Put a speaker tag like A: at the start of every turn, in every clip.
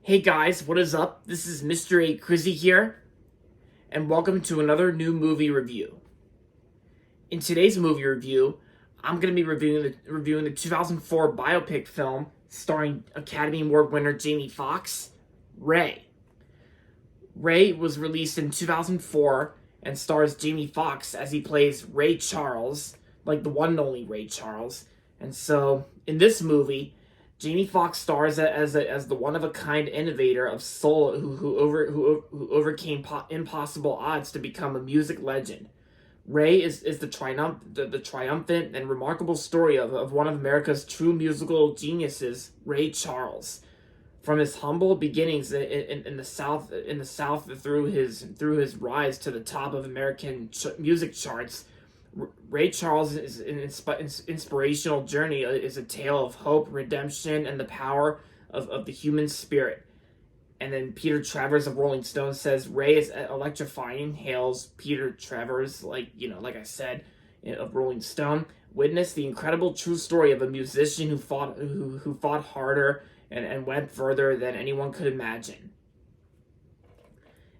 A: Hey guys, what is up? This is Mr. A. Crizzy here, and welcome to another new movie review. In today's movie review, I'm going to be reviewing the 2004 biopic film starring Academy Award winner Jamie Foxx, Ray. Ray was released in 2004 and stars Jamie Foxx as he plays Ray Charles, like the one and only Ray Charles. And so, in this movie, Jamie Foxx stars as the one of a kind innovator of soul who overcame impossible odds to become a music legend. Ray is the triumphant and remarkable story of one of America's true musical geniuses, Ray Charles. From his humble beginnings in the South through his rise to the top of American music charts, Ray Charles' is an inspirational journey is a tale of hope, redemption, and the power of the human spirit. And then Peter Travers of Rolling Stone says Ray is electrifying. Hails Peter Travers, like I said, of Rolling Stone. Witness the incredible true story of a musician who fought harder and went further than anyone could imagine.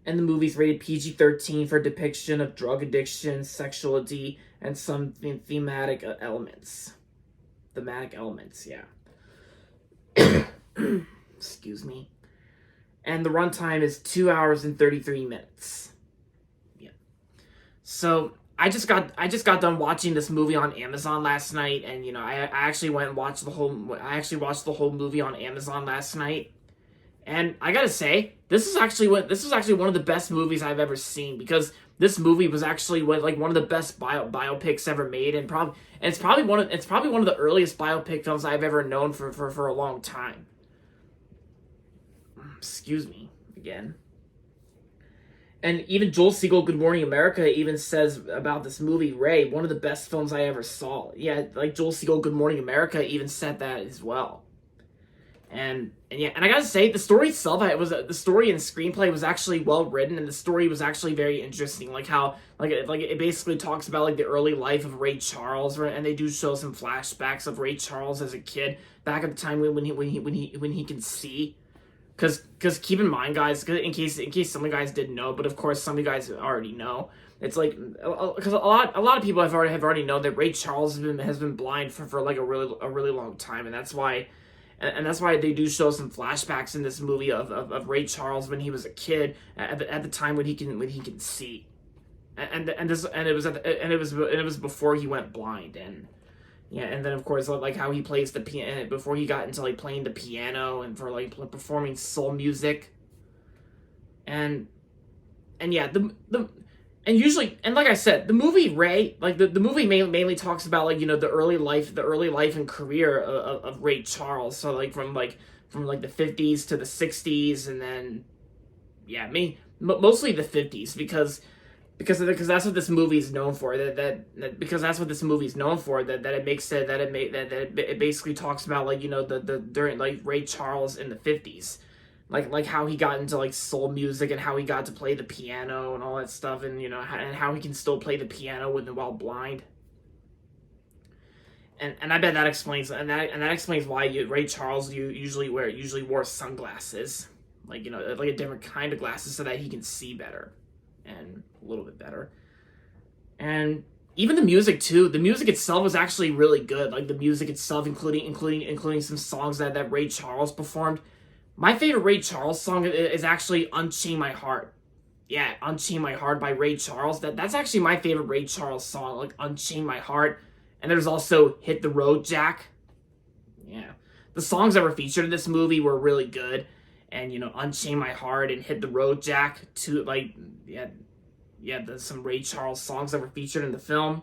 A: And the movie's rated PG-13 for depiction of drug addiction, sexuality, and some thematic elements. Thematic elements, yeah. Excuse me. And the runtime is 2 hours and 33 minutes. Yeah. So I just got done watching this movie on Amazon last night, and I actually went and watched the whole movie on Amazon last night. And I gotta say, this is actually one of the best movies I've ever seen, because this movie was actually one of the best biopics ever made, and it's probably one of the earliest biopic films I've ever known for a long time. Excuse me again. And even Joel Siegel, Good Morning America, even says about this movie, Ray, one of the best films I ever saw. Yeah, like Joel Siegel, Good Morning America, even said that as well. And I gotta say, the story itself, the story and screenplay was actually well written, and the story was actually very interesting. Like how, it basically talks about the early life of Ray Charles, right? And they do show some flashbacks of Ray Charles as a kid back at the time when he can see. Because keep in mind, guys, in case some of you guys didn't know, but of course some of you guys already know. It's because a lot of people have already known that Ray Charles has been blind for a really long time, and that's why. And that's why they do show some flashbacks in this movie of Ray Charles when he was a kid at the time when he can see, and it was before he went blind. And yeah, and then of course how he plays the piano before he got into playing the piano and for performing soul music. And yeah, and usually, and like I said, the movie Ray, the movie mainly talks about the early life and career of Ray Charles. So from the 50s to the 60s, and then yeah, mostly the 50s, because that's what this movie is known for. Because that's what this movie is known for. That it basically talks about the during Ray Charles in the 50s. Like how he got into soul music, and how he got to play the piano and all that stuff, and and how he can still play the piano while blind. And I bet that explains why Ray Charles usually wore sunglasses, a different kind of glasses, so that he can see better and a little bit better. And even the music too. The music itself was actually really good. The music itself, including some songs that Ray Charles performed. My favorite Ray Charles song is actually "Unchain My Heart." Yeah, "Unchain My Heart" by Ray Charles. That's actually my favorite Ray Charles song, "Unchain My Heart." And there's also "Hit the Road, Jack." Yeah, the songs that were featured in this movie were really good, and "Unchain My Heart" and "Hit the Road, Jack," there's some Ray Charles songs that were featured in the film.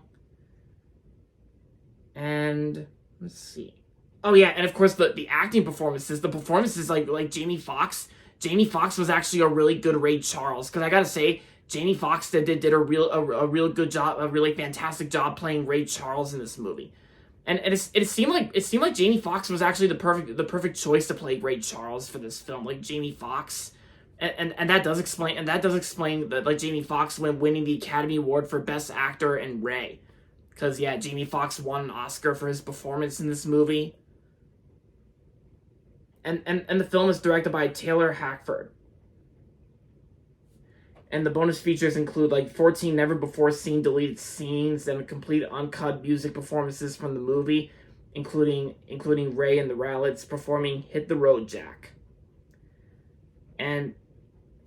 A: And let's see. Oh yeah, and of course the acting performances. The performances like Jamie Foxx. Jamie Foxx was actually a really good Ray Charles, because I gotta say, Jamie Foxx did a real good job, a really fantastic job playing Ray Charles in this movie. And it seemed like Jamie Foxx was actually the perfect choice to play Ray Charles for this film. Jamie Foxx. And that does explain that Jamie Foxx winning the Academy Award for Best Actor in Ray. Because yeah, Jamie Foxx won an Oscar for his performance in this movie. And the film is directed by Taylor Hackford. And the bonus features include like 14 never before seen deleted scenes and complete uncut music performances from the movie, including Ray and the Rallets performing "Hit the Road Jack." And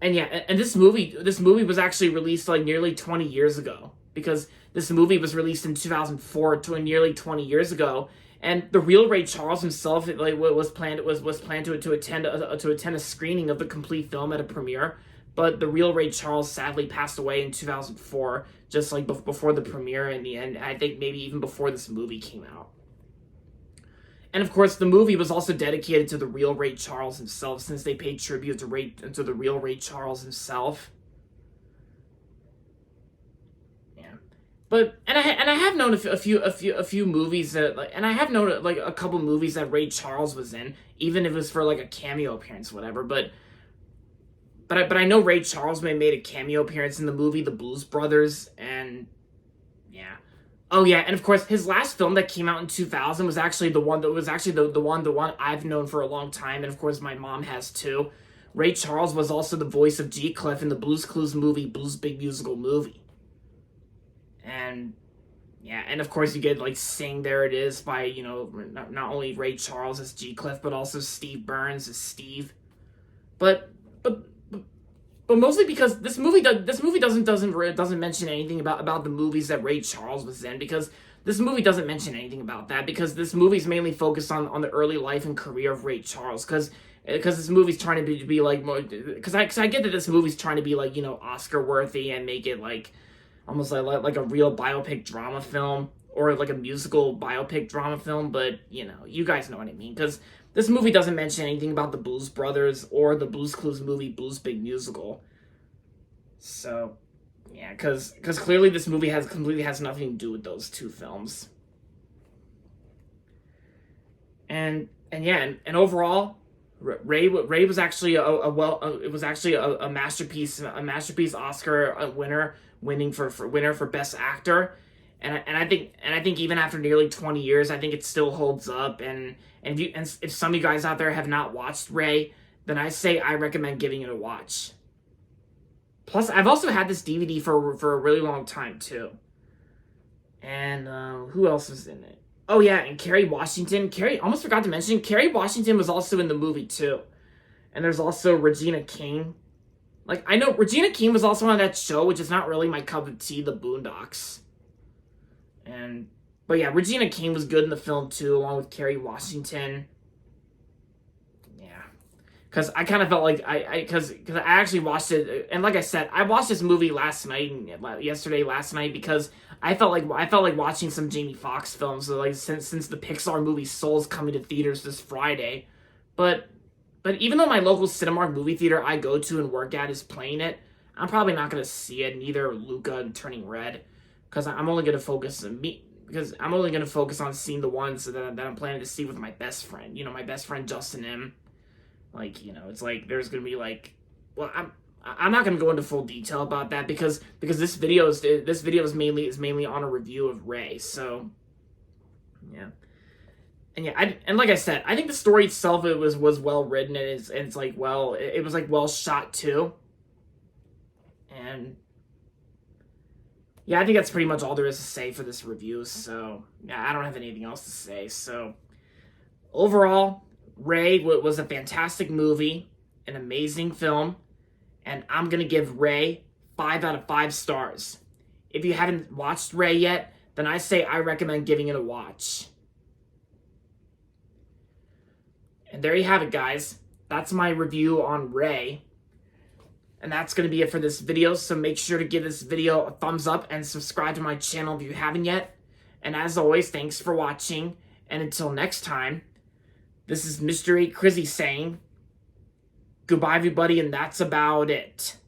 A: this movie was actually released like nearly 20 years ago, because this movie was released in 2004, to nearly 20 years ago. And the real Ray Charles himself was planned to attend a screening of the complete film at a premiere, but the real Ray Charles sadly passed away in 2004, just like before the premiere, and I think maybe even before this movie came out. And of course, the movie was also dedicated to the real Ray Charles himself, since they paid tribute to the real Ray Charles himself. Yeah, but I have known a few movies that I have known like a couple movies that Ray Charles was in, even if it was for like a cameo appearance, whatever. But I know Ray Charles made a cameo appearance in the movie The Blues Brothers, and yeah. Oh yeah, and of course his last film that came out in 2000 was actually the one I've known for a long time, and of course my mom has too. Ray Charles was also the voice of G. Cliff in the Blue's Clues movie, Blue's Big Musical Movie. And yeah, and of course you get like Sing There It Is by, not only Ray Charles as G. Cliff, but also Steve Burns as Steve. But mostly because this movie doesn't mention anything about the movies that Ray Charles was in, because this movie doesn't mention anything about that, because this movie's mainly focused on the early life and career of Ray Charles, because this movie's trying to be like more, because I get that this movie's trying to be like, Oscar worthy and make it like almost like a real biopic drama film, or like a musical biopic drama film, but you guys know what I mean, because this movie doesn't mention anything about the Blues Brothers or the Blue's Clues movie, Blue's Big Musical. So, yeah, because clearly this movie completely has nothing to do with those two films. And overall, Ray was actually a masterpiece Oscar winner for Best Actor. And I think even after nearly 20 years, I think it still holds up. And if some of you guys out there have not watched Ray, then I recommend giving it a watch. Plus, I've also had this DVD for a really long time too. And who else is in it? Oh yeah, and Kerry Washington. Almost forgot to mention, Kerry Washington was also in the movie too. And there's also Regina King. Like, I know Regina King was also on that show, which is not really my cup of tea, The Boondocks. But yeah, Regina King was good in the film too, along with Kerry Washington. Yeah, because I kind of felt like because I actually watched it, and like I said, I watched this movie last night, because I felt like watching some Jamie Foxx films. So like since the Pixar movie Soul's coming to theaters this Friday, but even though my local Cinemark movie theater I go to and work at is playing it, I'm probably not gonna see it. Neither Luca and Turning Red. Because I'm only going to focus on seeing the ones that I'm planning to see with my best friend. My best friend Justin M. Like, it's like there's going to be like, well, I'm not going to go into full detail about that because this video is mainly on a review of Ray. So yeah. And yeah, and like I said, I think the story itself was well written, and it's like it was like well shot too. And yeah, I think that's pretty much all there is to say for this review, so yeah, I don't have anything else to say. So overall, Ray was a fantastic movie, an amazing film, and I'm going to give Ray 5 out of 5 stars. If you haven't watched Ray yet, then I recommend giving it a watch. And there you have it, guys. That's my review on Ray. And that's going to be it for this video, so make sure to give this video a thumbs up and subscribe to my channel if you haven't yet. And as always, thanks for watching, and until next time, this is Mystery Crizzy saying, goodbye everybody, and that's about it.